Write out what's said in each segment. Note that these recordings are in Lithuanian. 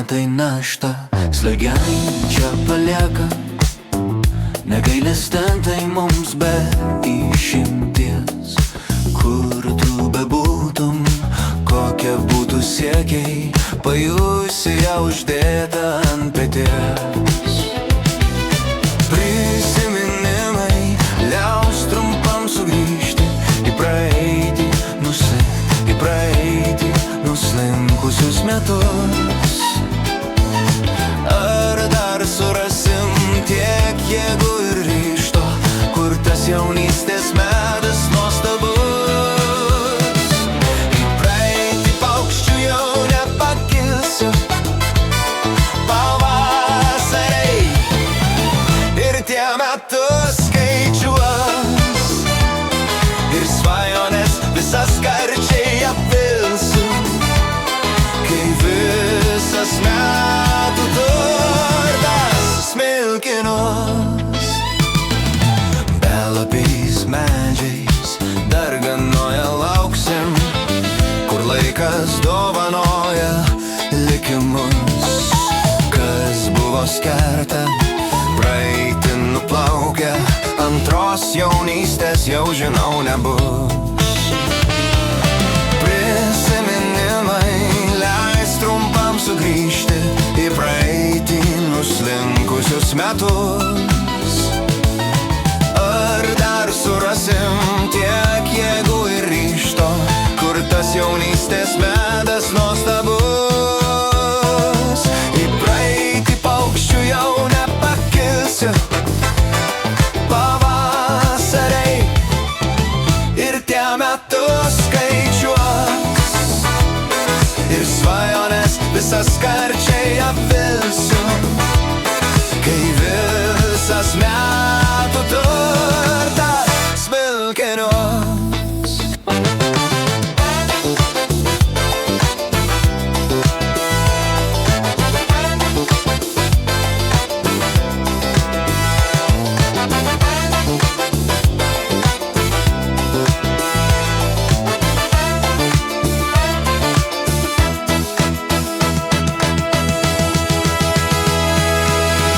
metai naštą slegiančią palieka, negailestingai mums be išimties. Kur tu bebūtum, kokie būtų siekiai, pajusi ją uždėtą ant peties. Prisiminimai leis trumpam sugrįžti į praeitį, nuslinkusius metus. Ar dar surasim tiek jėgų ir ryžto, kur tas jaunystės metas nuostabus? Į praeitį paukščių jau nepakilsiu, pavasariai ir tie metus skaičiuos, ir svajonės visas karčiai apvilsiu, kai visas metų turtas smilkinuos. Belapiais medžiais darganoje lauksim, kur laikas dovanoja likimus. Kas buvo skerta, praeitį nuplaukia, antros jaunystės jau žinau nebus. Prisiminimai leis trumpam sugrįžti į praeitį, nuslinkusius metus. Ar dar surasim tiek jėgų ir ryžto, kur tas jaunystės metas nuostabus? Į praeitį paukščių jau nepakilsiu, pavasariai ir tie metus skaičiuos, ir svajonės visas karčiai apvilsiu, kai visas metų turtas smilkinuos.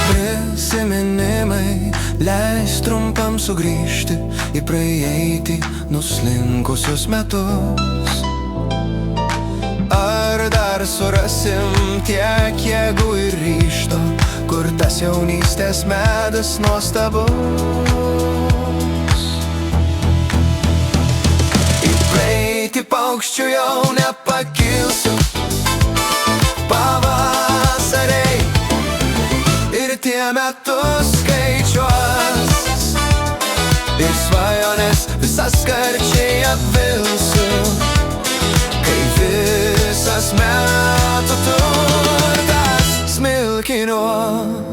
Prisiminimai leis trumpam sugrįžti į praeitį, nuslinkusius metus. Ar dar surasim tiek jėgų ir ryžto, kur tas jaunystės metas nuostabus? Į praeitį paukščių jau nepakilsiu, pavasariai ir tie metus skaičiuos, ir svajonės visas karčiai apvilsiu, kai visas metų turtas smilkinuos.